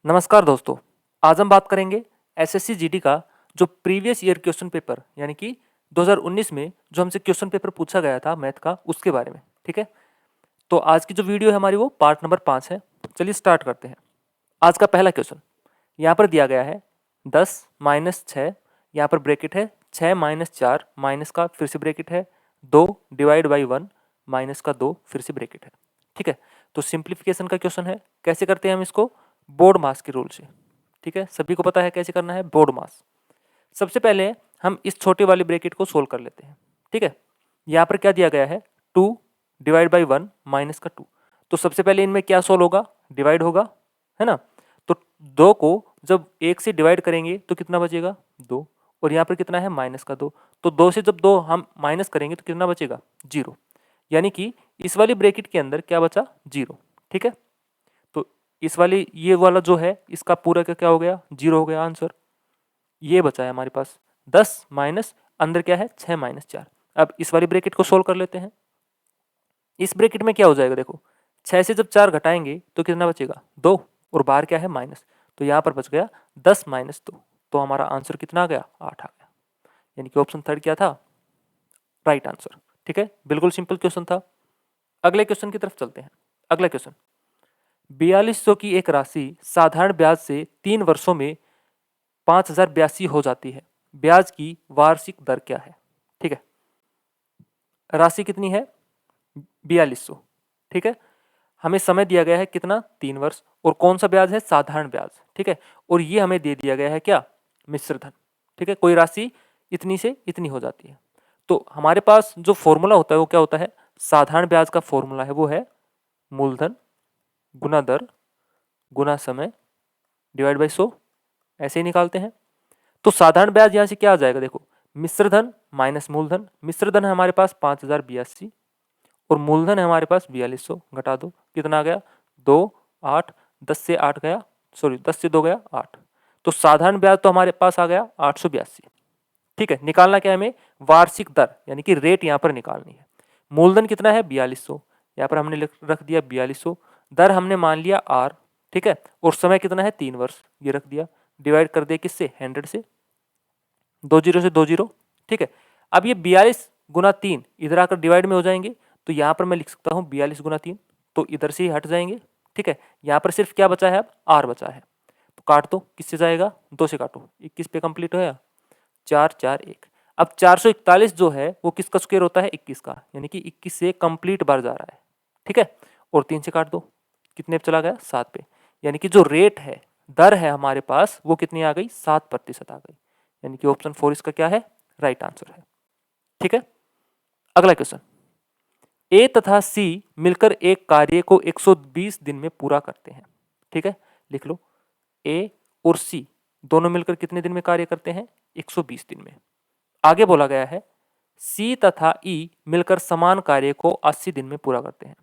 नमस्कार दोस्तों, आज हम बात करेंगे एसएससी जीडी का जो प्रीवियस ईयर क्वेश्चन पेपर यानी कि 2019 में जो हमसे क्वेश्चन पेपर पूछा गया था मैथ का उसके बारे में। ठीक है, तो आज की जो वीडियो है हमारी वो पार्ट नंबर 5 है। चलिए स्टार्ट करते हैं। आज का पहला क्वेश्चन यहाँ पर दिया गया है 10 माइनस 6, यहाँ पर ब्रैकेट है 6 माइनस 4 माइनस का फिर से ब्रैकेट है 2 डिवाइड बाई 1 माइनस का 2 फिर से ब्रैकेट है। ठीक है, तो सिंप्लीफिकेशन का क्वेश्चन है। कैसे करते हैं हम इसको? बोर्ड मास के रूल से। ठीक है, सभी को पता है कैसे करना है बोर्ड मास। सबसे पहले हम इस छोटे वाले ब्रैकेट को सोल्व कर लेते हैं। ठीक है, यहाँ पर क्या दिया गया है 2 डिवाइड बाई 1 माइनस का 2। तो सबसे पहले इनमें क्या सोल्व होगा? डिवाइड होगा, है ना। तो 2 को जब 1 से डिवाइड करेंगे तो कितना बचेगा? 2। और यहाँ पर कितना है? माइनस का 2। तो 2 से जब 2 हम माइनस करेंगे तो कितना बचेगा? 0। यानी कि इस वाली ब्रैकेट के अंदर क्या बचा? 0। ठीक है, तो इस वाली ये वाला जो है इसका पूरा का क्या हो गया? 0 हो गया आंसर। ये बचा है हमारे पास 10 माइनस अंदर क्या है? 6 माइनस 4। अब इस वाली ब्रैकेट को सोल्व कर लेते हैं। इस ब्रैकेट में क्या हो जाएगा? देखो 6 से जब 4 घटाएंगे तो कितना बचेगा? 2। और बाहर क्या है? माइनस। तो यहाँ पर बच गया 10 माइनस 2। तो हमारा आंसर कितना आ गया? 8 आ गया। यानी कि ऑप्शन थर्ड क्या था? Right answer. ठीक है, बिल्कुल सिंपल क्वेश्चन था। अगले क्वेश्चन की तरफ चलते हैं। अगला क्वेश्चन 4200 की एक राशि साधारण ब्याज से 3 वर्षों में 5082 हो जाती है। ब्याज की वार्षिक दर क्या है? ठीक है, राशि कितनी है? 4200। ठीक है, हमें समय दिया गया है कितना? 3 वर्ष। और कौन सा ब्याज है? साधारण ब्याज। ठीक है, और ये हमें दे दिया गया है क्या? मिश्र धन। ठीक है, कोई राशि इतनी से इतनी हो जाती है। तो हमारे पास जो फॉर्मूला होता है वो क्या होता है? साधारण ब्याज का फॉर्मूला है वो है मूलधन गुना दर गुना समय डिवाइड बाई 100। ऐसे ही निकालते हैं। तो साधारण ब्याज यहाँ से क्या आ जाएगा? देखो मिश्र धन माइनस मूलधन। मिश्र धन है हमारे पास 5082 और मूलधन है हमारे पास 4200। घटा दो, कितना आ गया? 2 8 10 से 8 गया, सॉरी 10 से 2 गया 8। तो साधारण ब्याज तो हमारे पास आ गया 882। ठीक है, निकालना क्या है हमें? वार्षिक दर यानी कि रेट यहाँ पर निकालनी है। मूलधन कितना है? 4200। यहाँ पर हमने रख दिया 4200। दर हमने मान लिया आर। ठीक है, और समय कितना है? 3 वर्ष, ये रख दिया। डिवाइड कर दिया किससे? 100 से। 20 से 20। ठीक है, अब ये 42 गुना 3 इधर आकर डिवाइड में हो जाएंगे। तो यहाँ पर मैं लिख सकता हूँ 42 गुना 3। तो इधर से ही हट जाएंगे। ठीक है, यहाँ पर सिर्फ क्या बचा है? अब आर बचा है। तो काट दो, किससे जाएगा? 2 से काटो, 21 पे कंप्लीट होया। 4 4 1। अब 441 जो है वो किसका स्क्वायर होता है? 21 का, यानी कि 21 से कंप्लीट बार जा रहा है। ठीक है, और 3 से काट दो, कितने पे चला गया? 7 पे। यानी कि जो रेट है, दर है हमारे पास, वो कितनी आ गई? 7% आ गई। यानी कि ऑप्शन 4 इसका क्या है? राइट आंसर है। ठीक है, अगला क्वेश्चन ए तथा सी मिलकर एक कार्य को 120 दिन में पूरा करते हैं। ठीक है, लिख लो ए और सी दोनों मिलकर कितने दिन में कार्य करते हैं? 120 दिन में। आगे बोला गया है सी तथा ई मिलकर समान कार्य को 80 दिन में पूरा करते हैं।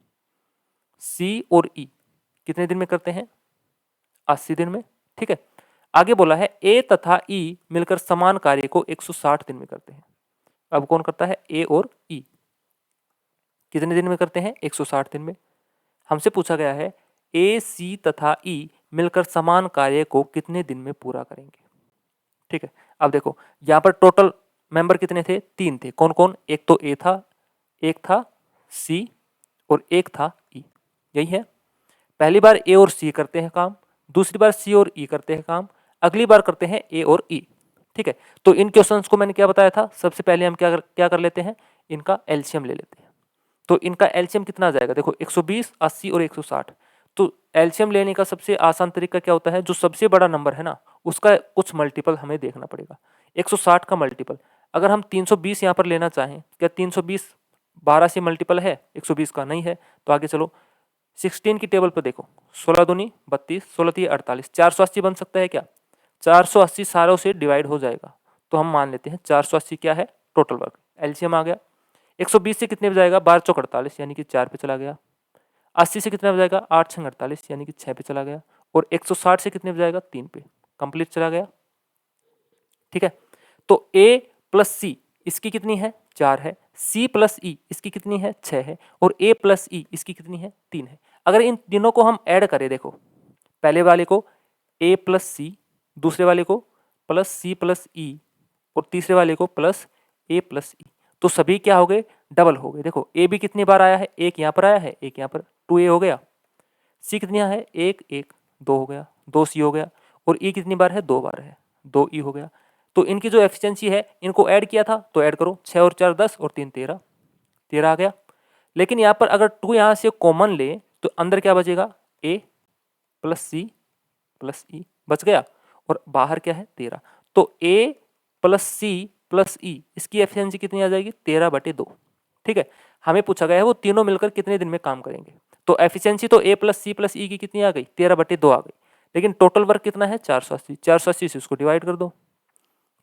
सी और ई कितने दिन में करते हैं? 80 दिन में। ठीक है, आगे बोला है ए तथा ई मिलकर समान कार्य को 160 दिन में करते हैं। अब कौन करता है? ए और ई कितने दिन में करते हैं? 160 दिन में। हमसे पूछा गया है ए सी तथा ई मिलकर समान कार्य को कितने दिन में पूरा करेंगे। ठीक है, अब देखो यहाँ पर टोटल मेंबर कितने थे? 3 थे। कौन कौन? एक तो ए था, एक था सी और एक था ई। यही है। पहली बार ए और सी करते हैं काम, दूसरी बार सी और ई करते हैं काम, अगली बार करते हैं ए और ई। ठीक है, तो इन क्वेश्चंस को मैंने क्या बताया था? सबसे पहले हम क्या कर लेते हैं? इनका एलसीएम ले लेते हैं। तो इनका एलसीएम कितना आ जाएगा? देखो 120, 80 और 160। तो एलसीएम लेने का सबसे आसान तरीका क्या होता है? जो सबसे बड़ा नंबर है ना उसका कुछ मल्टीपल हमें देखना पड़ेगा। 160 का मल्टीपल अगर हम 320 यहाँ पर लेना चाहें, क्या 320 12 से मल्टीपल है 120 का? नहीं है। तो आगे चलो 16 की टेबल पर देखो, 16 दूनी 32, 16 तीय 48, 480 बन सकता है क्या? 480 सारों से डिवाइड हो जाएगा। तो हम मान लेते हैं 480 क्या है? Total work. एलसीएम आ गया। 120 से कितने पे जाएगा? 12 चौक 48 यानी कि 4 पे चला गया। 80 से कितने पे जाएगा? 8 छंग 48 यानी कि 6 पे चला गया। और 160 से कितने पे जाएगा? 3 पे। कंप्लीट चला गया। ठीक है, तो ए प्लस सी इसकी कितनी है? 4 है। सी प्लस ई इसकी कितनी है? 6 है। और ए प्लस ई इसकी कितनी है? 3 है। अगर इन तीनों को हम ऐड करें, देखो पहले वाले को ए प्लस सी, दूसरे वाले को प्लस सी प्लस ई, और तीसरे वाले को प्लस ए प्लस ई। तो सभी क्या हो गए, डबल हो गए। देखो ए भी कितनी बार आया है, एक यहाँ पर आया है, एक यहाँ पर, 2a हो गया। सी कितनी है, एक एक, 2 हो गया, 2c हो गया। और ई कितनी बार है, 2 बार है, 2e हो गया। तो इनकी जो एफिशिएंसी है, इनको ऐड किया था तो ऐड करो, 6 और 4 10 और 3 13, 13 आ गया। लेकिन यहाँ पर अगर 2 यहाँ से कॉमन ले तो अंदर क्या बचेगा, a प्लस सी प्लस ई बच गया, और बाहर क्या है, 13। तो a प्लस सी प्लस ई, इसकी एफिशिएंसी कितनी आ जाएगी, 13/2। ठीक है, हमें पूछा गया है वो तीनों मिलकर कितने दिन में काम करेंगे। तो एफिशिएंसी तो a प्लस सी प्लस ई की कितनी आ गई, 13/2 आ गई। लेकिन टोटल वर्क कितना है, 480। 480 से उसको डिवाइड कर दो।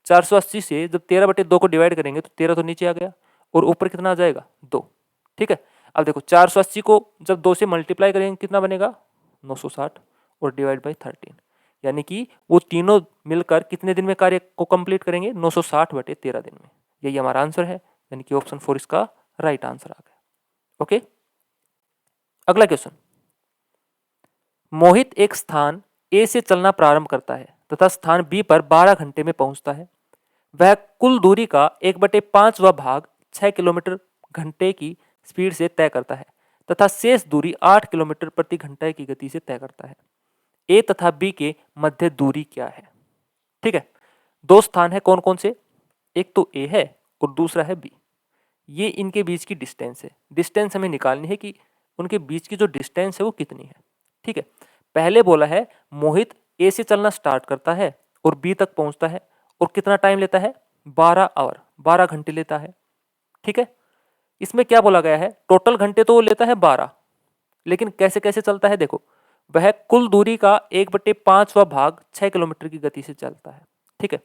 480 से जब 13/2 को डिवाइड करेंगे तो 13 तो नीचे आ गया, और ऊपर कितना आ जाएगा, 2। ठीक है, अब देखो 480 को जब 2 से मल्टीप्लाई करेंगे कितना बनेगा, 960, और डिवाइड बाई 13, यानी कि वो तीनों मिलकर कितने दिन में कार्य को कंप्लीट करेंगे, 960/13 दिन में। यही हमारा आंसर है, यानी कि ऑप्शन 4 इसका राइट आंसर आ गया। ओके, अगला क्वेश्चन। मोहित एक स्थान ए से चलना प्रारंभ करता है तथा स्थान बी पर 12 घंटे में पहुंचता है। वह कुल दूरी का 1/5वां भाग 6 किलोमीटर घंटे की स्पीड से तय करता है तथा शेष दूरी 8 किलोमीटर प्रति घंटे की गति से तय करता है। ए तथा बी के मध्य दूरी क्या है। ठीक है, दो स्थान है, कौन कौन से, एक तो ए है और दूसरा है बी। ये इनके बीच की डिस्टेंस है। डिस्टेंस हमें निकालनी है कि उनके बीच की जो डिस्टेंस है वो कितनी है। ठीक है, पहले बोला है मोहित ए से चलना स्टार्ट करता है और बी तक पहुंचता है, और कितना टाइम लेता है, 12 आवर, 12 घंटे लेता है। ठीक है, इसमें क्या बोला गया है, टोटल घंटे तो वो लेता है 12, लेकिन कैसे कैसे चलता है, देखो वह कुल दूरी का 1/5वां भाग 6 किलोमीटर की गति से चलता है। ठीक है,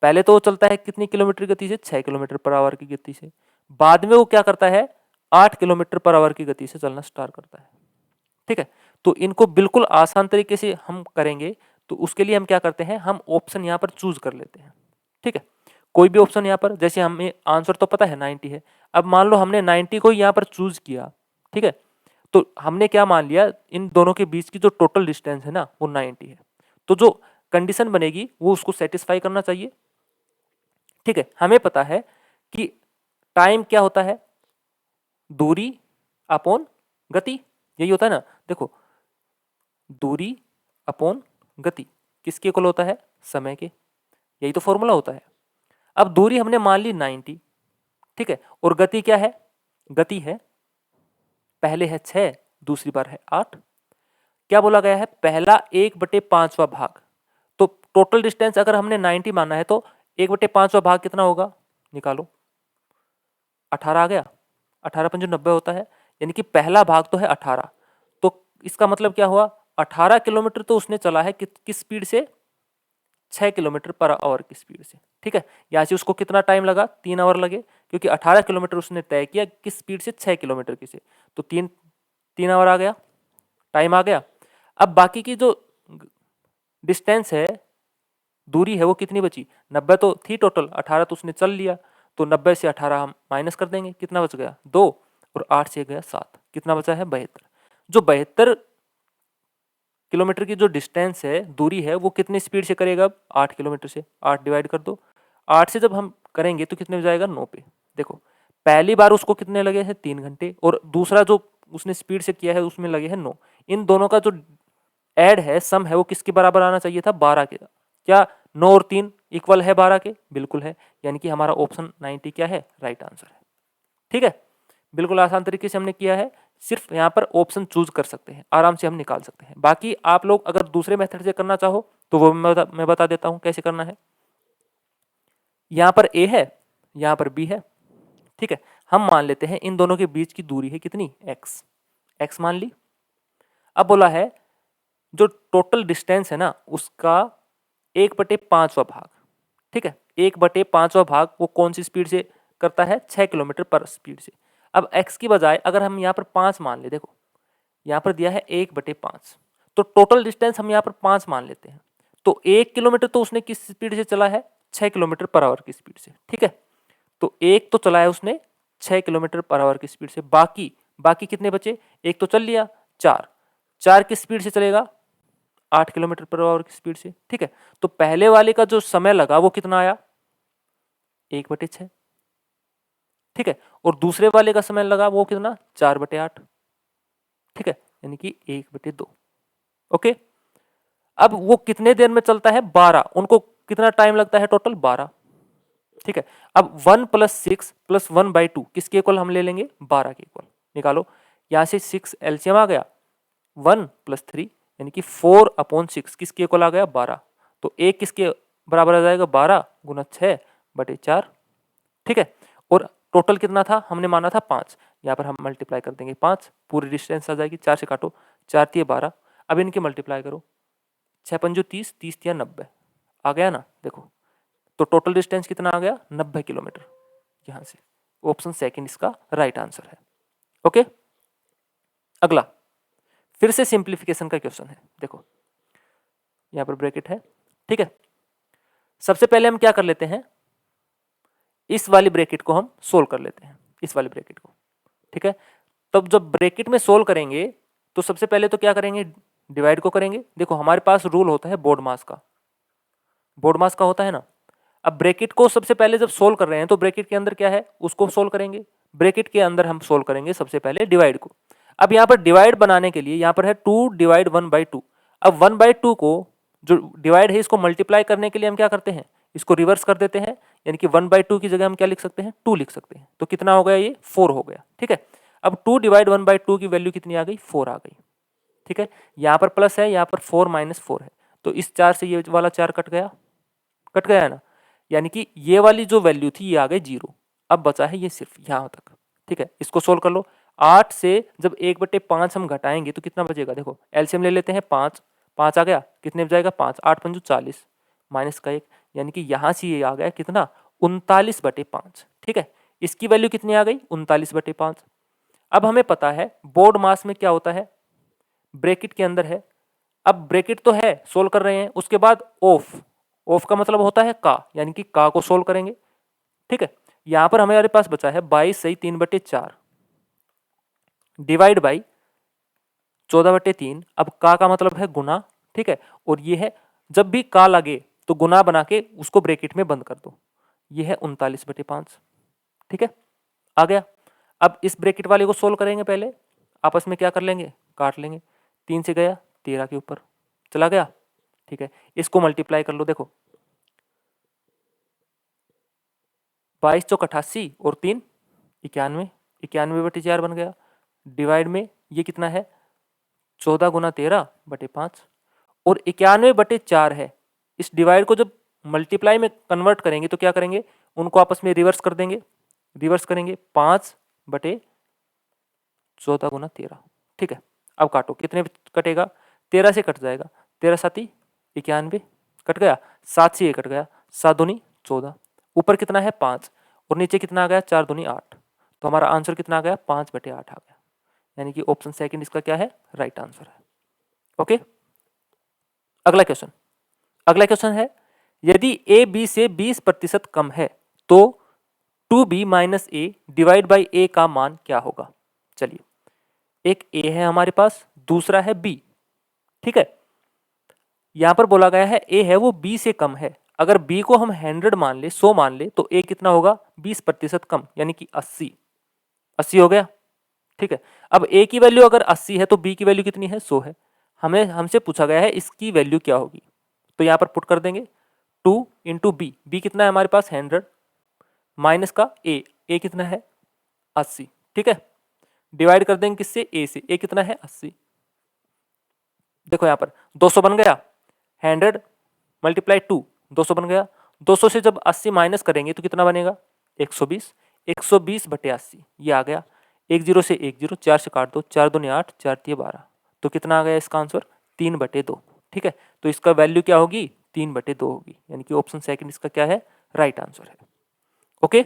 पहले तो वो चलता है कितनी किलोमीटर की गति से, 6 किलोमीटर पर आवर की गति से। बाद में वो क्या करता है, 8 किलोमीटर पर आवर की गति से चलना स्टार्ट करता है। ठीक है, तो इनको बिल्कुल आसान तरीके से हम करेंगे, तो उसके लिए हम क्या करते हैं, हम ऑप्शन यहाँ पर चूज कर लेते हैं। ठीक है, कोई भी ऑप्शन यहाँ पर, जैसे हमें आंसर तो पता है 90 है, अब मान लो हमने 90 को यहाँ पर चूज किया। ठीक है, तो हमने क्या मान लिया, इन दोनों के बीच की जो टोटल डिस्टेंस है ना वो 90 है, तो जो कंडीशन बनेगी वो उसको सेटिस्फाई करना चाहिए। ठीक है, हमें पता है कि टाइम क्या होता है, दूरी अपॉन गति, यही होता है ना। देखो दूरी अपॉन गति किसके इक्वल होता है, समय के, यही तो फॉर्मूला होता है। अब दूरी हमने मान ली 90, ठीक है, और गति क्या है, गति है, पहले है 6, दूसरी बार है 8। क्या बोला गया है, पहला 1/5वां भाग, तो टोटल डिस्टेंस अगर हमने 90 माना है तो 1/5वां भाग कितना होगा, निकालो, 18 आ गया। 18 पंजे 90 होता है, यानी कि पहला भाग तो है 18। तो इसका मतलब क्या हुआ, 18 किलोमीटर तो उसने चला है किस स्पीड से, 6 किलोमीटर पर आवर की स्पीड से। ठीक है, यहाँ से उसको कितना टाइम लगा, 3 आवर लगे, क्योंकि 18 किलोमीटर उसने तय किया किस स्पीड से, 6 किलोमीटर की से, तो 3 आवर आ गया, टाइम आ गया। अब बाकी की जो डिस्टेंस है, दूरी है, वो कितनी बची, 90 तो थी टोटल, 18 तो उसने चल लिया, तो 90 से 18 हम माइनस कर देंगे, कितना बच गया, 2, और 8 से गया 7, कितना बचा है, 72। जो 72 किलोमीटर की जो डिस्टेंस है, दूरी है, वो कितनी स्पीड से करेगा, अब 8 किलोमीटर से, 8 डिवाइड कर दो, 8 से जब हम करेंगे तो कितने जाएगा, 9 पे। देखो पहली बार उसको कितने लगे हैं, 3 घंटे, और दूसरा जो उसने स्पीड से किया है उसमें लगे हैं 9। इन दोनों का जो ऐड है, सम है, वो किसके बराबर आना चाहिए था, 12 के। क्या 9 और 3 इक्वल है 12 के, बिल्कुल है, यानी कि हमारा ऑप्शन 90 क्या है, राइट आंसर है। ठीक है, बिल्कुल आसान तरीके से हमने किया है, सिर्फ यहाँ पर ऑप्शन चूज कर सकते हैं, आराम से हम निकाल सकते हैं। बाकी आप लोग अगर दूसरे मेथड से करना चाहो तो वो मैं बता देता हूँ कैसे करना है। यहाँ पर ए है, यहाँ पर बी है। ठीक है, हम मान लेते हैं इन दोनों के बीच की दूरी है कितनी, एक्स, एक्स मान ली। अब बोला है जो टोटल डिस्टेंस है ना उसका 1/5वां भाग। ठीक है, 1/5वां भाग वो कौन सी स्पीड से करता है, 6 किलोमीटर पर स्पीड से। अब x की बजाय अगर हम यहाँ पर 5 मान ले, देखो यहाँ पर दिया है 1/5, तो टोटल डिस्टेंस हम यहाँ पर 5 मान लेते हैं, तो 1 किलोमीटर तो उसने किस स्पीड से चला है, 6 किलोमीटर पर आवर की स्पीड से। ठीक है, तो एक तो चला है उसने 6 किलोमीटर पर आवर की स्पीड से, बाकी बाकी कितने बचे, एक तो चल लिया, 4 किस स्पीड से चलेगा, 8 किलोमीटर पर आवर की स्पीड से। ठीक है, तो पहले वाले का जो समय लगा वो कितना आया, 1/6। ठीक है, और दूसरे वाले का समय लगा वो कितना, 4/8। ठीक है, यानी कि 1/2। ओके, अब वो कितने देर में चलता है, 12। उनको कितना टाइम लगता है टोटल, 12। ठीक है, अब 1 + 6 + 1/2 किसके इक्वल हम ले लेंगे, 12 के इक्वल। निकालो, यहां से 6 एलसीएम आ गया, 1 + 3 यानी कि 4/6 किसके इक्वल आ गया, 12। तो एक किसके बराबर आ जाएगा, 12 × 6/4। ठीक है, और टोटल कितना था, हमने माना था 5। यहाँ पर हम मल्टीप्लाई कर देंगे 5, पूरी डिस्टेंस आ जाएगी, 4 से काटो, 4 × 3 = 12। अब इनके मल्टीप्लाई करो, 6 × 5 = 30, 30 × 3 = 90। आ गया ना, देखो, तो टोटल डिस्टेंस कितना आ गया, 90 किलोमीटर। यहां से ऑप्शन सेकंड इसका राइट आंसर है। ओके, अगला फिर से सिंप्लीफिकेशन का क्वेश्चन है। देखो, यहां पर ब्रैकेट है। ठीक है, सबसे पहले हम क्या कर लेते हैं, इस वाली ब्रैकेट को हम सोल्व कर लेते हैं, इस वाली ब्रैकेट को। ठीक है, तब जब ब्रैकेट में सोल्व करेंगे तो सबसे पहले तो क्या करेंगे, डिवाइड को करेंगे। देखो, हमारे पास रूल होता है बोर्ड मास का, बोर्ड मास का होता है ना। अब ब्रैकेट को सबसे पहले जब सोल्व कर रहे हैं तो ब्रैकेट के अंदर क्या है उसको सोल्व करेंगे, ब्रैकेट के अंदर हम सोल्व करेंगे सबसे पहले डिवाइड को। अब यहाँ पर डिवाइड बनाने के लिए यहाँ पर है 2 / 1/2। अब 1/2 को जो डिवाइड है इसको मल्टीप्लाई करने के लिए हम क्या करते हैं, इसको रिवर्स कर देते हैं, यानी कि 1/2 की जगह हम क्या लिख सकते हैं, 2 लिख सकते हैं। तो कितना हो गया, ये 4 हो गया। ठीक है, अब 2 / 1/2 की वैल्यू कितनी आ गई, 4 आ गई। ठीक है, यहाँ पर प्लस है, यहाँ पर 4 - 4 है, तो इस 4 से ये वाला 4 कट गया, कट गया है ना, यानी कि ये वाली जो वैल्यू थी ये आ गई 0। अब बचा है ये सिर्फ यहाँ तक। ठीक है, इसको सोल्व कर लो। 8 से जब 1/5 हम घटाएंगे तो कितना बचेगा, देखो एलसीएम ले लेते हैं, 5 5 आ गया, कितने बजाएगा, 5 8 × 5 = 40 माइनस का 1, यानी कि यहाँ से ये आ गया कितना, 39/5। ठीक है, इसकी वैल्यू कितनी आ गई, 39/5। अब हमें पता है बोर्ड मास में क्या होता है, ब्रैकेट के अंदर है। अब ब्रैकेट तो है, सोल्व कर रहे हैं, उसके बाद ऑफ, ऑफ का मतलब होता है का, यानी कि का को सोल्व करेंगे। ठीक है, यहां पर हमारे पास बचा है 22 सही 3/4 डिवाइड बाई 14/3। अब का मतलब है गुना। ठीक है, और ये है, जब भी का लगे तो गुना बना के उसको ब्रैकेट में बंद कर दो, ये है 39/5। ठीक है, आ गया। अब इस ब्रैकेट वाले को सोल्व करेंगे, पहले आपस में क्या कर लेंगे, काट लेंगे। 3 से गया 13 के ऊपर चला गया। ठीक है, इसको मल्टीप्लाई कर लो, देखो 22 × 88 और 3 91, 91/4 बन गया। डिवाइड में ये कितना है, 14 × 13/5 और 91/4 है। इस डिवाइड को जब मल्टीप्लाई में कन्वर्ट करेंगे तो क्या करेंगे, उनको आपस में रिवर्स कर देंगे, रिवर्स करेंगे 5/14 × 13। ठीक है, अब काटो, कितने कटेगा, 13 से कट जाएगा, 13 × 7 = 91 कट गया, 7 से ये कट गया, 7 दूनी 14, ऊपर कितना है 5 और नीचे कितना आ गया, 4 दूनी 8। तो हमारा आंसर कितना आ गया, 5/8 आ गया, यानी कि ऑप्शन सेकंड इसका क्या है, राइट आंसर है। ओके, अगला क्वेश्चन, अगला क्वेश्चन है, यदि ए बी से 20% कम है तो 2b - a divide by a का मान क्या होगा। चलिए, एक a है हमारे पास, दूसरा है b। ठीक है, यहां पर बोला गया है a है वो b से कम है, अगर b को हम 100 मान ले, 100 मान ले, तो a कितना होगा, 20% कम, यानी कि 80, 80 हो गया। ठीक है, अब a की वैल्यू अगर 80 है तो b की वैल्यू कितनी है, 100 है। हमें हमसे पूछा गया है इसकी वैल्यू क्या होगी, तो यहां पर पुट कर देंगे 2 × b, b कितना है हमारे पास 100 माइनस का a कितना है 80। ठीक है, डिवाइड कर देंगे किससे, a से, a कितना है 80। देखो यहाँ पर 200 बन गया, 100 × 2 200 बन गया, 200 से जब 80 माइनस करेंगे तो कितना बनेगा, 120, 120/80 ये आ गया। 1 0 से 1 0, 4 से काट दो, 4 दूनी 8, 4 3 12, तो कितना आ गया इसका आंसर, 3/2। ठीक है, तो इसका वैल्यू क्या होगी, 3/2 होगी, यानी कि ऑप्शन सेकंड इसका क्या है, राइट आंसर है। ओके,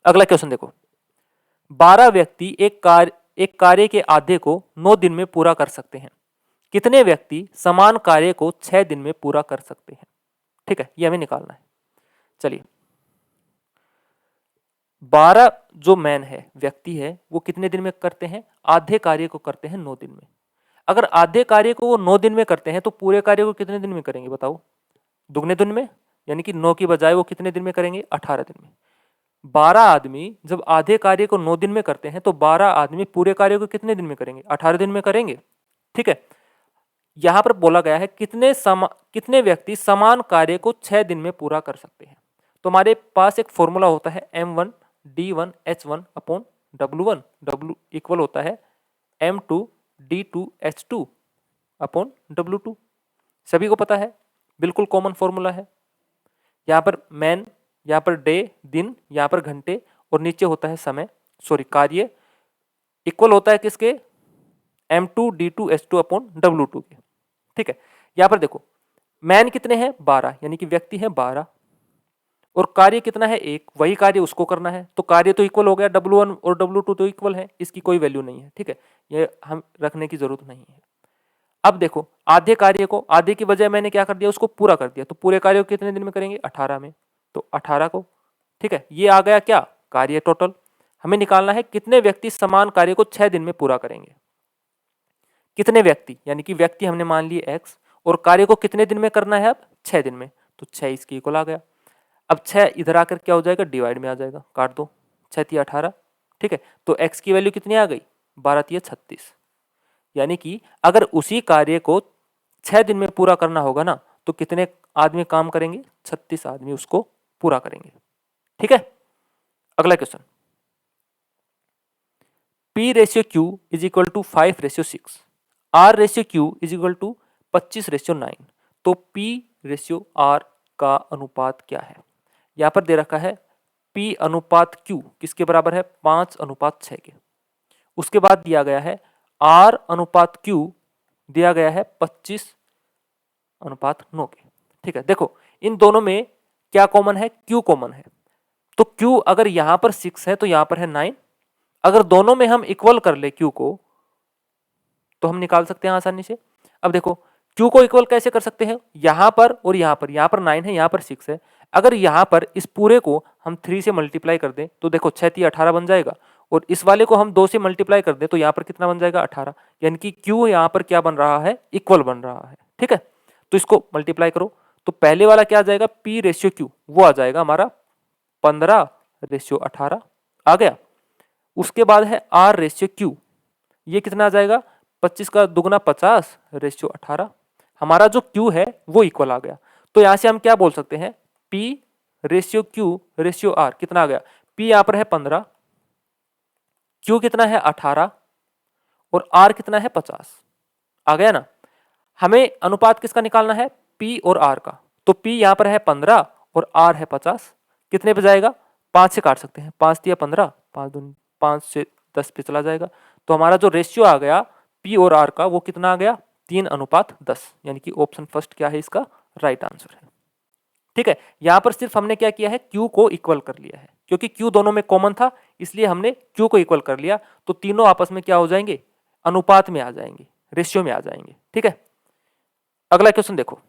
अगला क्वेश्चन देखो, 12 व्यक्ति एक कार्य के आधे को 9 दिन में पूरा कर सकते हैं, कितने व्यक्ति समान कार्य को 6 दिन में पूरा कर सकते हैं। ठीक है, ये हमें निकालना है। चलिए, 12 जो मैन है, व्यक्ति है, वो कितने दिन में करते हैं, आधे कार्य को करते हैं 9 दिन में। अगर आधे कार्य को वो 9 दिन में करते हैं तो पूरे कार्य को कितने दिन में करेंगे बताओ? दुगने दिन में, यानी कि 9 की बजाय वो कितने दिन में करेंगे? 18 दिन में। 12 आदमी जब आधे कार्य को 9 दिन में करते हैं तो 12 आदमी पूरे कार्य को कितने दिन में करेंगे? 18 दिन में करेंगे। ठीक है, यहां पर बोला गया है कितने व्यक्ति समान कार्य को 6 दिन में पूरा कर सकते हैं। तो हमारे पास एक फॉर्मूला होता है M1D1H1/W1, W इक्वल होता है M2D2H2/W2। सभी को पता है, बिल्कुल कॉमन फॉर्मूला है। यहाँ पर मैन, यहाँ पर डे दिन, यहाँ पर घंटे और नीचे होता है समय, सॉरी कार्य, इक्वल होता है किसके? M2D2H2/W2 के। ठीक है, यहाँ पर देखो मैन कितने हैं? 12, यानी कि व्यक्ति है 12, और कार्य कितना है? 1, वही कार्य उसको करना है, तो कार्य तो इक्वल हो गया, W1 और W2 तो इक्वल है, इसकी कोई वैल्यू नहीं है। ठीक है, ये हम रखने की जरूरत नहीं है। अब देखो आधे कार्य को, आधे की बजाय मैंने क्या कर दिया? उसको पूरा कर दिया, तो पूरे कार्य को कितने दिन में करेंगे? 18 में, तो 18 को। ठीक है, ये आ गया क्या? कार्य टोटल। हमें निकालना है कितने व्यक्ति समान कार्य को 6 दिन में पूरा करेंगे। कितने व्यक्ति, यानी कि व्यक्ति हमने मान लिए x, और कार्य को कितने दिन में करना है? अब 6 दिन में, तो 6 इसके इक्वल आ गया। अब 6 इधर आकर क्या हो जाएगा? डिवाइड में आ जाएगा, काट दो, 6 तिया 18। ठीक है, तो x की वैल्यू कितनी आ गई? 12 तिया 36। यानी कि अगर उसी कार्य को 6 दिन में पूरा करना होगा ना, तो कितने आदमी काम करेंगे? 36 आदमी उसको पूरा करेंगे। ठीक है, अगला question, P/Q is equal to 5/6, R/Q is equal to 25/9, तो P/R का अनुपात क्या है? यहां पर दे रखा है P/Q किसके बराबर है? 5/6 के। उसके बाद दिया गया है R/Q दिया गया है 25/9 के। ठीक है, देखो इन दोनों में क्या कॉमन है? Q कॉमन है, तो Q अगर यहां पर 6 है तो यहां पर है 9। अगर दोनों में हम इक्वल कर ले Q को, तो हम निकाल सकते हैं आसानी से। अब देखो Q को इक्वल कैसे कर सकते हैं? यहां पर और यहां पर 9 है, यहां पर 6 है। अगर यहां पर इस पूरे को हम 3 से मल्टीप्लाई कर दें तो देखो 6 तिया 18 बन जाएगा, और इस वाले को हम 2 से मल्टीप्लाई कर दें तो यहाँ पर कितना बन जाएगा? 18। यानी कि Q यहाँ पर क्या बन रहा है? इक्वल बन रहा है। ठीक है, तो इसको मल्टीप्लाई करो, तो पहले वाला क्या आ जाएगा? P/Q, वो आ जाएगा हमारा 15/18 आ गया। उसके बाद है R/Q, ये कितना आ जाएगा? 25 का दुगना 50/18। हमारा जो Q है वो इक्वल आ गया, तो यहां से हम क्या बोल सकते हैं? P/Q/R कितना आ गया? P यहां पर है 15, Q कितना है? 18, और R कितना है? 50। आ गया ना? हमें अनुपात किसका निकालना है? P और R का। तो P यहां पर है 15 और R है 50। कितने पे जाएगा? 5 से काट सकते हैं, 5 तिया 15, 5 से 10 पे चला जाएगा। तो हमारा जो रेशियो आ गया P और R का वो कितना आ गया? 3/10, यानी कि ऑप्शन फर्स्ट क्या है इसका? राइट आंसर है। ठीक है, यहां पर सिर्फ हमने क्या किया है? Q को इक्वल कर लिया है, क्योंकि Q दोनों में कॉमन था इसलिए हमने Q को इक्वल कर लिया, तो तीनों आपस में क्या हो जाएंगे? अनुपात में आ जाएंगे, रेशियो में आ जाएंगे। ठीक है, अगला क्वेश्चन देखो,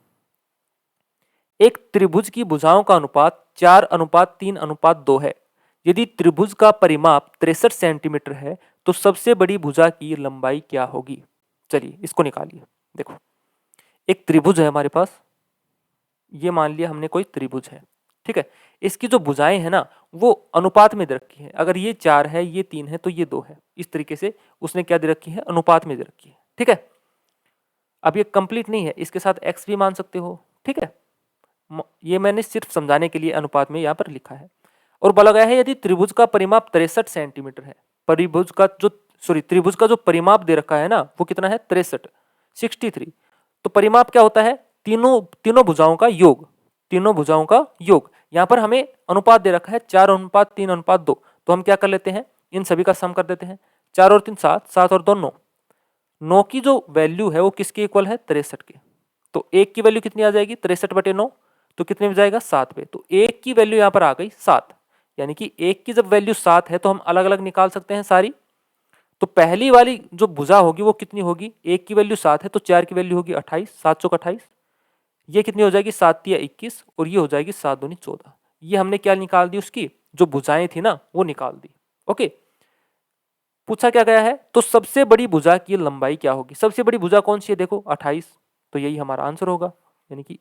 एक त्रिभुज की भुजाओं का अनुपात 4/3/2 है। यदि त्रिभुज का परिमाप 63 सेंटीमीटर है तो सबसे बड़ी भुजा की लंबाई क्या होगी? चलिए इसको निकालिए। देखो एक त्रिभुज है हमारे पास, ये मान लिया हमने कोई त्रिभुज है। ठीक है, इसकी जो भुजाएं है ना वो अनुपात में दे रखी है। अगर ये 4 है, ये 3 है, तो ये 2 है। इस तरीके से उसने क्या दे रखी है? अनुपात में दे रखी है। ठीक है, अब ये कंप्लीट नहीं है, इसके साथ x भी मान सकते हो। ठीक है, ये मैंने सिर्फ समझाने के लिए अनुपात में यहाँ पर लिखा है। और बोला गया है यदि त्रिभुज का परिमाप 63 सेंटीमीटर है, त्रिभुज का जो परिमाप दे रखा है ना वो कितना है? 63। तो परिमाप क्या होता है? तीनों भुजाओं का योग, तीनों भुजाओं का योग। यहाँ पर हमें अनुपात दे रखा है 4/3/2, तो हम क्या कर लेते हैं? इन सभी का सम कर देते हैं। 4 और 3 7, 7 और 2 9। 9 की जो वैल्यू है वो किसके इक्वल है? 63 के। तो 1 की वैल्यू कितनी आ जाएगी? 63/9, तो कितने में जाएगा? 7 पे। तो 1 की वैल्यू यहाँ पर आ गई 7, यानी कि 1 की जब वैल्यू 7 है तो हम अलग अलग निकाल सकते हैं सारी। तो पहली वाली जो भुजा होगी वो कितनी होगी? 1 की वैल्यू 7 है तो 4 की वैल्यू होगी 28, 7 चौक 28। ये कितनी हो जाएगी? 7 तिया 21, और ये हो जाएगी 7 दूनी 14। ये हमने क्या निकाल दी? उसकी जो भुजाएं थी ना वो निकाल दी। ओके, पूछा क्या गया है, तो सबसे बड़ी भुजा की लंबाई क्या होगी। सबसे बड़ी भुजा कौन सी है, देखो 28, तो यही हमारा आंसर होगा, यानी कि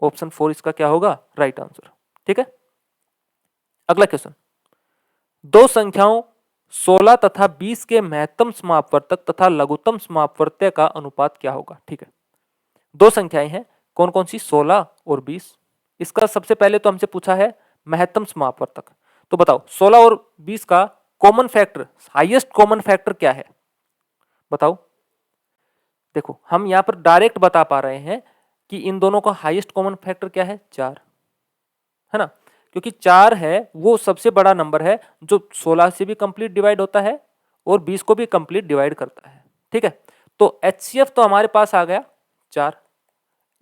ऑप्शन 4 इसका क्या होगा, राइट आंसर। ठीक है, अगला क्वेश्चन, दो संख्याओं 16 तथा 20 के महत्तम समापवर्तक तथा लघुत्तम समापवर्त्य का अनुपात क्या होगा। ठीक है, दो संख्याएं हैं, कौन कौन सी, 16 और 20। इसका सबसे पहले तो हमसे पूछा है महत्तम समापवर्तक, तो बताओ 16 और 20 का common factor, highest common factor क्या है, बताओ। देखो हम यहां पर डायरेक्ट बता पा रहे हैं कि इन दोनों का हाईएस्ट कॉमन फैक्टर क्या है, 4 है ना, क्योंकि 4 है वो सबसे बड़ा नंबर है जो 16 से भी कंप्लीट डिवाइड होता है और 20 को भी कंप्लीट डिवाइड करता है। ठीक है, तो एचसीएफ तो हमारे पास आ गया 4,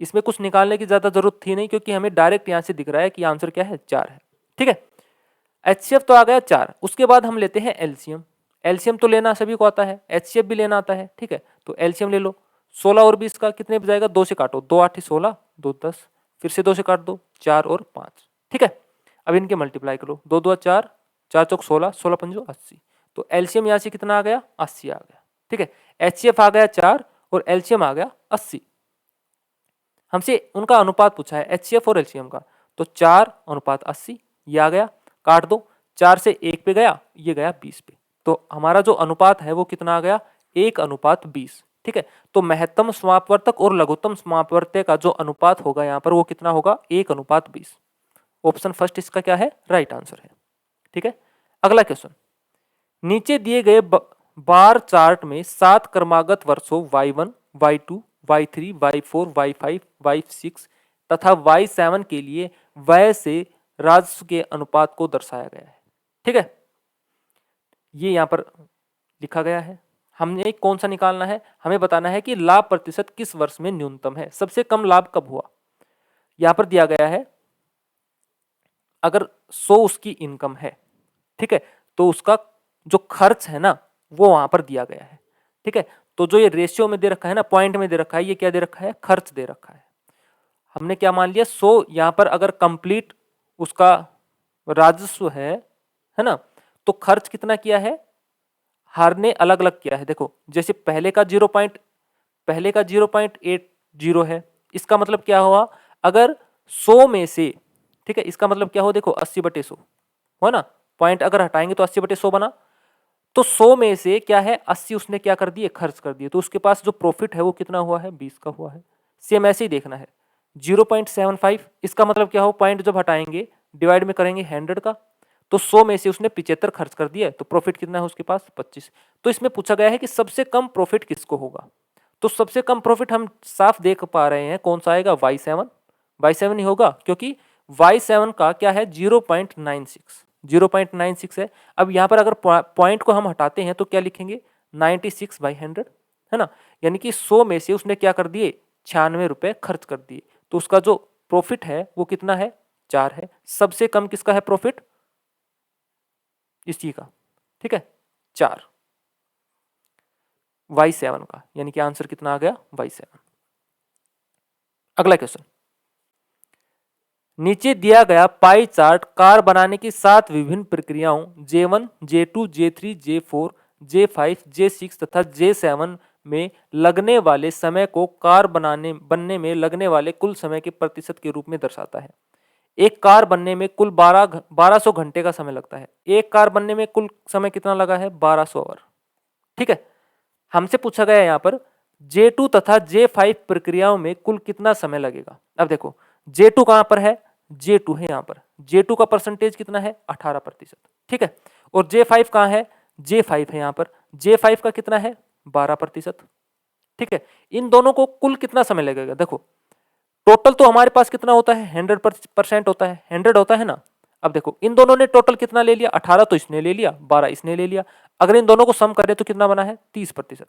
इसमें कुछ निकालने की ज्यादा जरूरत थी नहीं, क्योंकि हमें डायरेक्ट यहां से दिख रहा है कि आंसर क्या है, 4 है। ठीक है, एचसीएफ तो आ गया 4, उसके बाद हम लेते हैं एलसीएम। एलसीएम तो लेना सभी को आता है, एचसीएफ भी लेना आता है। ठीक है, तो एलसीएम ले लो, 16 और 20 का कितने बजाएगा, 2 से काटो, 2 8 16, 2 10, फिर से 2 से काट दो, 4 और 5। ठीक है, अब इनके मल्टीप्लाई करो, 2 2 4, 4 चौक 16, 16 पंजो 80, तो एलसीएम यहाँ से कितना आ गया, 80 आ गया। ठीक है, एचसीएफ आ गया 4 और एलसीएम आ गया 80। हमसे उनका अनुपात पूछा है एचसीएफ और एलसीएम का, तो 4:80 ये आ गया, काट दो, 4 से 1 पे गया, ये गया 20 पे, तो हमारा जो अनुपात है वो कितना आ गया, 1:20। ठीक है, तो महत्तम समापवर्तक और लघुत्तम समापवर्त्य का जो अनुपात होगा यहाँ पर वो कितना होगा, 1:20। ऑप्शन फर्स्ट इसका क्या है, राइट आंसर है। ठीक है, अगला क्वेश्चन, नीचे दिए गए बार चार्ट में 7 क्रमागत वर्षों y1, y2, y3, y4, y5, y6 तथा y7 के लिए व्यय से राजस्व के अनुपात को दर्शाया गया है। ठीक है, ये यहां पर लिखा गया है, हमने कौन सा निकालना है, हमें बताना है कि लाभ प्रतिशत किस वर्ष में न्यूनतम है, सबसे कम लाभ कब हुआ। यहां पर दिया गया है अगर 100 उसकी इनकम है, ठीक है, तो उसका जो खर्च है ना वो वहां पर दिया गया है। ठीक है, तो जो ये रेशियो में दे रखा है ना, पॉइंट में दे रखा है, ये क्या दे रखा है, खर्च दे रखा है। हमने क्या मान लिया, 100 यहां पर अगर कंप्लीट उसका राजस्व है ना, तो खर्च कितना किया है, हर ने अलग अलग किया है। देखो जैसे पहले का 0.80 है, इसका मतलब क्या हुआ, अगर 100 में से, ठीक है, इसका मतलब क्या हो, देखो 80/100 हो ना, पॉइंट अगर हटाएंगे तो 80/100 बना, तो 100 में से क्या है, 80 उसने क्या कर दिए, खर्च कर दिए, तो उसके पास जो प्रॉफिट है वो कितना हुआ है, 20 का हुआ है। सेम ऐसे ही देखना है, 0.75, इसका मतलब क्या हो, पॉइंट जब हटाएंगे डिवाइड में करेंगे 100 का, तो 100 में से उसने 75 खर्च कर दिया, तो प्रॉफिट कितना है उसके पास, 25। तो इसमें पूछा गया है कि सबसे कम प्रॉफिट किसको होगा, तो सबसे कम प्रॉफिट हम साफ देख पा रहे हैं कौन सा आएगा, y7 ही होगा, क्योंकि y7 का क्या है, 0.96 है। अब यहां पर अगर पॉइंट को हम हटाते हैं तो क्या लिखेंगे, 96/100 है ना, यानी कि 100 में से उसने क्या कर दिए, 96 रुपए खर्च कर दिए, तो उसका जो प्रॉफिट है वो कितना है, 4 है। सबसे कम किसका है प्रॉफिट, इसी का, ठीक है, 4, y7 का, यानी कि आंसर कितना आ गया, y7। अगला क्वेश्चन, नीचे दिया गया पाई चार्ट कार बनाने की 7 विभिन्न प्रक्रियाओं J1, J2, J3, J4, J5, J6 तथा J7 में लगने वाले समय को कार बनने में लगने वाले कुल समय के प्रतिशत के रूप में दर्शाता है। एक कार बनने में कुल 1200 घंटे का समय लगता है। एक कार बनने में कुल समय कितना लगा है, 1200 आवर। ठीक है, हमसे पूछा गया यहाँ पर J2 तथा J5 प्रक्रियाओं में कुल कितना समय लगेगा। अब देखो J2 कहां पर है, J2 है यहाँ पर, J2 का परसेंटेज कितना है, 18%। ठीक है, और J5 कहां है, J5 है यहाँ पर, J5 का कितना है, 12%। ठीक है, इन दोनों को कुल कितना समय लगेगा, देखो टोटल तो हमारे पास कितना होता है, 100% होता है, 100 होता है ना। अब देखो इन दोनों ने टोटल कितना ले लिया, 18 तो इसने ले लिया, 12 इसने ले लिया, अगर इन दोनों को सम करें तो कितना बना है, 30%,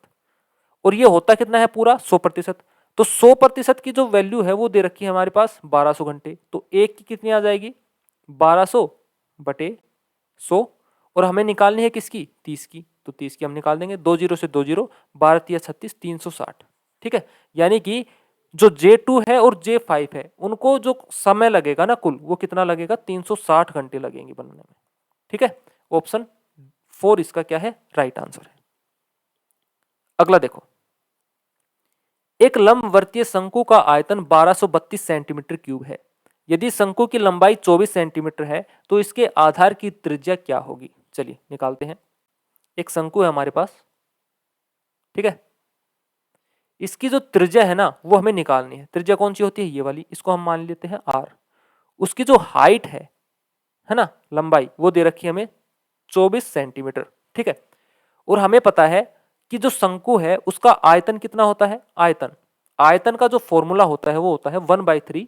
और ये होता कितना है पूरा, 100%। तो 100% की जो वैल्यू है वो दे रखी है हमारे पास 1200 घंटे, तो एक की कितनी आ जाएगी, 1200/100, और हमें निकालनी है किसकी, 30 की, तो 30 की हम निकाल देंगे, 2 0 से 2 0, 12 36, 360। ठीक है, यानी कि जो J2 है और J5 है उनको जो समय लगेगा ना कुल, वो कितना लगेगा, 360 घंटे लगेंगे बनने में। ठीक है, ऑप्शन 4 इसका क्या है, राइट आंसर है। अगला देखो, एक लंबवर्तीय शंकु का आयतन 1232 सेंटीमीटर क्यूब है। यदि शंकु की लंबाई 24 सेंटीमीटर है तो इसके आधार की त्रिज्या क्या होगी। चलिए निकालते हैं। एक शंकु है हमारे पास, ठीक है, इसकी जो त्रिज्या है ना वो हमें निकालनी है। त्रिज्या कौन सी होती है, ये वाली, इसको हम मान लेते हैं r। उसकी जो हाइट है ना, लंबाई, वो दे रखी है हमें 24 सेंटीमीटर, ठीक है। और हमें पता है कि जो शंकु है उसका आयतन कितना होता है। आयतन का जो फॉर्मूला होता है वो होता है 1/3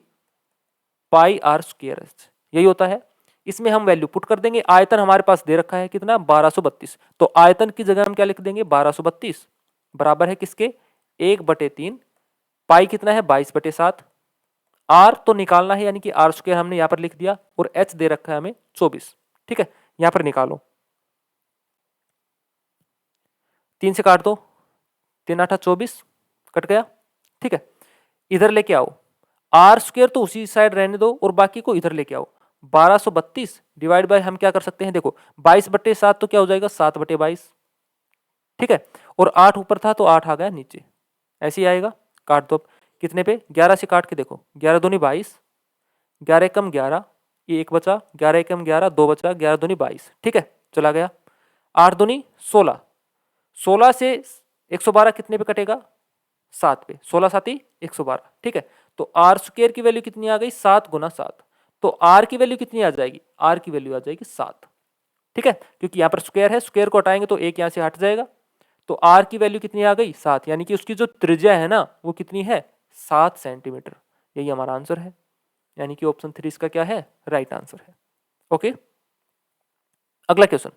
पाई आर स्क्वायर, यही होता है। इसमें हम वैल्यू पुट कर देंगे। आयतन हमारे पास दे रखा है कितना, 1232। तो आयतन की जगह हम क्या लिख देंगे, 1232 बराबर है किसके, 1/3। पाई कितना है, 22/7। आर तो निकालना है, यानी कि आर स्क्वायर हमने यहां पर लिख दिया, और एच दे रखा है हमें 24, ठीक है। यहां पर निकालो, 3 से काट दो, 3 8 24 कट गया, ठीक है। इधर लेके आओ, आर स्क्वायर तो उसी साइड रहने दो और बाकी को इधर लेके आओ। 1232 डिवाइड बाय, हम क्या कर सकते हैं, देखो 22/7 तो क्या हो जाएगा, 7/22, ठीक है। और 8 ऊपर था तो 8 आ गया नीचे, ऐसे ही आएगा। काट दो, कितने पे, 11 से काट के देखो, 11 दूनी 22, 11 एकम 11, ये 1 बचा, 11 एकम 11, 2 बचा, 11 दूनी 22, ठीक है, चला गया। 8 दूनी 16, 16 से 112 कितने पे कटेगा, 7 पे, 16 साती 112, ठीक है। तो आर स्क्वायर की वैल्यू कितनी आ गई, 7 गुना 7। तो आर की वैल्यू कितनी आ जाएगी, आर की वैल्यू आ जाएगी 7, ठीक है, क्योंकि यहाँ पर स्क्वायर है, स्क्वायर को हटाएंगे तो एक यहाँ से हट जाएगा। तो आर की वैल्यू कितनी आ गई, 7, यानी कि उसकी जो त्रिज्या है ना वो कितनी है, 7 सेंटीमीटर। यही हमारा आंसर है, यानी कि ऑप्शन 3 इसका क्या है, राइट आंसर है। ओके, अगला क्वेश्चन,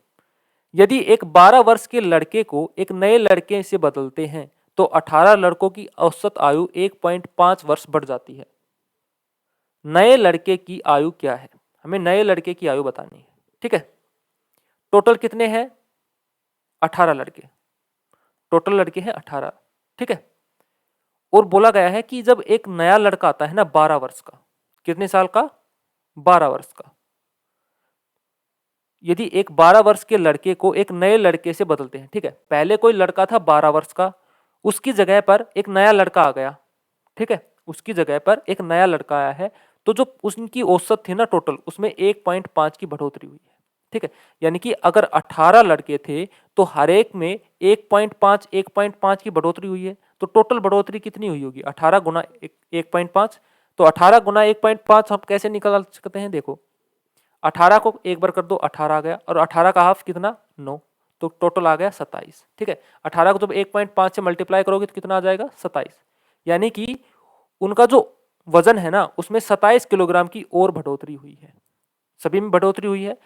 यदि एक 12 वर्ष के लड़के को एक नए लड़के से बदलते हैं तो 18 लड़कों की औसत आयु 1.5 वर्ष बढ़ जाती है। नए लड़के की आयु क्या है, हमें नए लड़के की आयु बतानी है, ठीक है। टोटल कितने हैं, 18 लड़के, टोटल लड़के हैं 18, ठीक है। और बोला गया है कि जब एक नया लड़का आता है ना 12 वर्ष का, कितने साल का, 12 वर्ष का, यदि एक 12 वर्ष के लड़के को एक नए लड़के से बदलते हैं, ठीक है, पहले कोई लड़का था 12 वर्ष का, उसकी जगह पर एक नया लड़का आ गया, ठीक है, उसकी जगह पर एक नया लड़का आया है, तो जो उसकी औसत थी ना टोटल, उसमें 1.5 की बढ़ोतरी हुई है, ठीक है। यानी कि अगर 18 लड़के थे तो हर एक में 1.5 की बढ़ोतरी हुई है, तो टोटल बढ़ोतरी कितनी हुई होगी, 18 गुना 1.5। तो 18 गुना 1.5 हम कैसे निकाल सकते हैं, देखो 18 को एक बार कर दो, 18 आ गया, और 18 का हाफ कितना, 9, तो टोटल आ गया 27, ठीक है। 18 को जब 1.5 से मल्टीप्लाई करोगे तो कितना आ जाएगा, 27। यानी कि उनका जो वजन है ना उसमें 27 किलोग्राम की और बढ़ोतरी हुई है, सभी में बढ़ोतरी हुई है।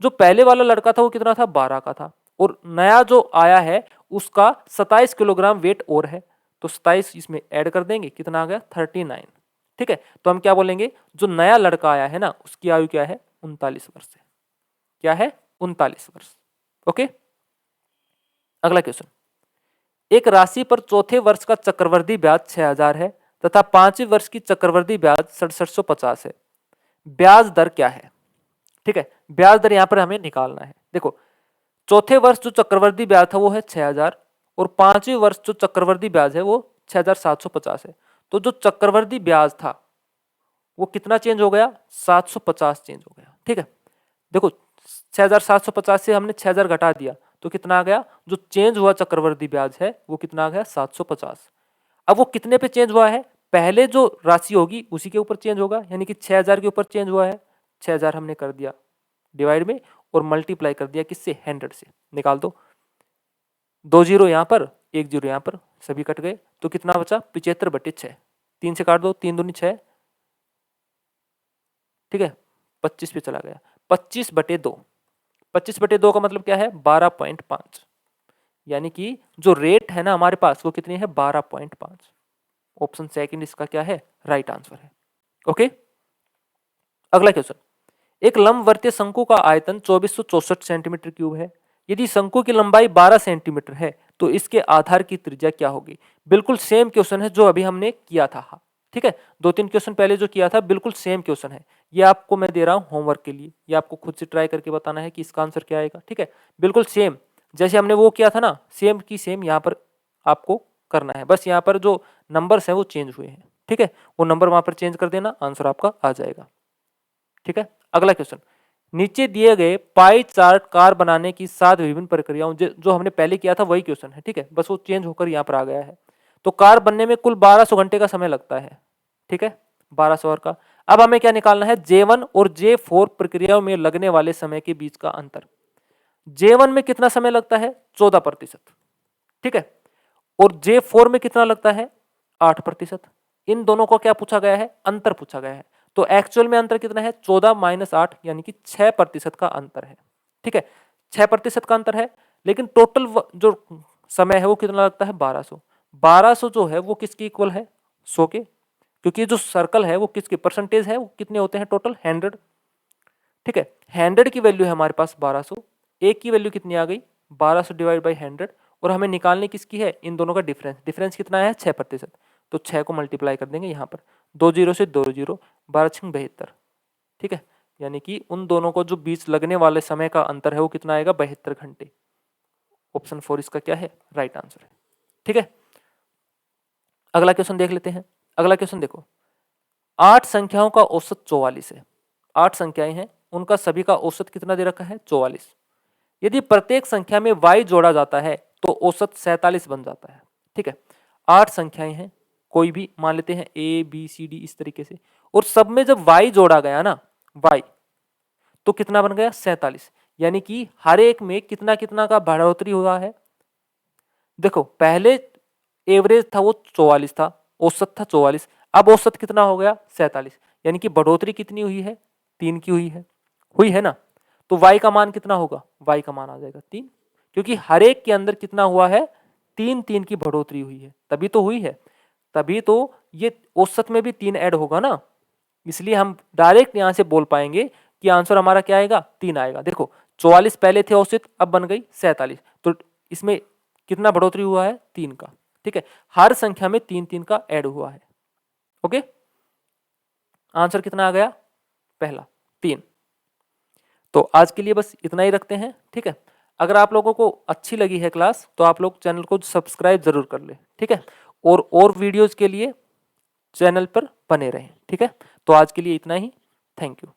जो पहले वाला लड़का था वो कितना था, 12 का था, और नया जो आया है उसका 27 किलोग्राम वेट और है, तो 27 इसमें ऐड कर देंगे, कितना आ गया, 39, ठीक है। तो हम क्या बोलेंगे, जो नया लड़का आया है ना उसकी आयु क्या है, 39 वर्ष है, क्या है, 39 वर्ष। ओके, अगला क्वेश्चन, एक राशि पर चौथे वर्ष का चक्रवृद्धि ब्याज 6000 है तथा 5वें वर्ष की चक्रवृद्धि ब्याज 6750 है। ब्याज दर क्या है, ठीक है। ब्याज दर यहां पर हमें निकालना है। देखो चौथे वर्ष जो चक्रवृद्धि ब्याज था वो है 6000, और 5वें वर्ष जो चक्रवृद्धि ब्याज है वो 6750 है। तो जो चक्रवृद्धि ब्याज था वो कितना चेंज हो गया, 750 चेंज हो गया, ठीक है। देखो 6750 से हमने 6000 घटा दिया तो कितना आ गया, जो चेंज हुआ चक्रवृद्धि ब्याज है वो कितना आ गया, 750। अब वो कितने पे चेंज हुआ है, पहले जो राशि होगी उसी के ऊपर चेंज होगा, यानी कि 6000 के ऊपर चेंज हुआ है, 6000 हमने कर दिया डिवाइड में और मल्टीप्लाई कर दिया किससे, 100 से। निकाल दो, 2 जीरो यहाँ पर, 1 जीरो यहाँ पर, सभी कट गए, तो कितना बचा, 75/6। 3 से काट दो, 3 दूनी 6, ठीक है, 25 पे चला गया, 25/2। 25/2 का मतलब क्या है, 12.5, यानी कि जो रेट है ना हमारे पास वो कितनी है, 12.5। ऑप्शन सेकंड इसका क्या है, राइट आंसर है। ओके, अगला क्वेश्चन, एक लंबवर्तीय शंकु का आयतन 2464 सेंटीमीटर क्यूब है। यदि शंकु की लंबाई 12 सेंटीमीटर है तो इसके आधार की त्रिज्या क्या होगी। बिल्कुल सेम क्वेश्चन है जो अभी हमने किया था, ठीक है, 2-3 क्वेश्चन पहले जो किया था बिल्कुल सेम क्वेश्चन है, ये आपको मैं दे रहा हूँ होमवर्क के लिए, ये आपको खुद से ट्राई करके बताना है कि इसका आंसर क्या आएगा। ठीक है, बिल्कुल सेम जैसे हमने वो किया था ना, सेम की सेम यहाँ पर आपको करना है, बस यहाँ पर जो नंबर्स हैं वो चेंज हुए हैं। ठीक है, वो नंबर वहां पर चेंज कर देना, आंसर आपका आ जाएगा। ठीक है, अगला क्वेश्चन, नीचे दिए गए पाई चार्ट कार बनाने की 7 विभिन्न प्रक्रियाओं, जो हमने पहले किया था वही क्वेश्चन है। ठीक है, बस वो चेंज होकर यहाँ पर आ गया है। तो कार बनने में कुल 1200 घंटे का समय लगता है। ठीक है, 1200 और का। अब हमें क्या निकालना है, J1 और J4 प्रक्रियाओं में लगने वाले समय के बीच का अंतर। J1 में कितना समय लगता है, 14%। ठीक है, और J4 में कितना लगता है, 8%। इन दोनों को क्या पूछा गया है, अंतर पूछा गया है। तो एक्चुअल में अंतर कितना है, 14 - 8 यानी कि 6% का अंतर है। ठीक है, 6% का अंतर है, लेकिन टोटल जो समय है वो कितना लगता है, 1200। 1200 जो है वो किसके इक्वल है, 100 के, क्योंकि जो सर्कल है वो किसके परसेंटेज है, वो कितने होते हैं टोटल, 100। ठीक है, 100 की वैल्यू है हमारे पास 1200, एक की वैल्यू कितनी आ गई, 1200 डिवाइड बाई 100, और हमें निकालने किसकी है, इन दोनों का डिफरेंस। डिफरेंस कितना है, 6%। तो 6 को मल्टीप्लाई कर देंगे यहाँ पर, 2 जीरो से 2 जीरो, 12×6 72। ठीक है, यानी कि उन दोनों को जो बीच लगने वाले समय का अंतर है वो कितना आएगा, 72 घंटे। ऑप्शन 4 इसका क्या है, राइट आंसर है। ठीक है, अगला क्वेश्चन देख लेते हैं। अगला क्वेश्चन देखो, 8 संख्याओं का औसत 44 है। 8 संख्याएं हैं, उनका सभी का औसत कितना दे रखा है, 44। यदि प्रत्येक संख्या में y जोड़ा जाता है तो औसत 47 बन जाता है। ठीक है, 8 संख्याएं हैं, कोई भी मान लेते हैं A B C D इस तरीके से, और सब में जब y जोड़ा गया ना, y, तो कितना बन गया, 47। यानी कि हर एक में कितना कितना का बढ़ोतरी हुआ है। देखो पहले एवरेज था वो 44 था, औसत था 44, अब औसत कितना हो गया, 47। यानी कि बढ़ोतरी कितनी हुई है, 3 की हुई है ना। तो y का मान कितना होगा, y का मान आ जाएगा 3, क्योंकि हर एक के अंदर कितना हुआ है, 3 की बढ़ोतरी हुई है, तभी तो हुई है, तभी तो ये औसत में भी 3 ऐड होगा ना, इसलिए हम डायरेक्ट यहां से बोल पाएंगे कि आंसर हमारा क्या आएगा, 3 आएगा। देखो 44 पहले थे औसत, अब बन गई 47, तो इसमें कितना बढ़ोतरी हुआ है, 3 का। ठीक है, हर संख्या में 3 का ऐड हुआ है। ओके, आंसर कितना आ गया, पहला 3। तो आज के लिए बस इतना ही रखते हैं। ठीक है, अगर आप लोगों को अच्छी लगी है क्लास तो आप लोग चैनल को सब्सक्राइब जरूर कर ले। ठीक है, और वीडियोस के लिए चैनल पर बने रहें। ठीक है, तो आज के लिए इतना ही, थैंक यू।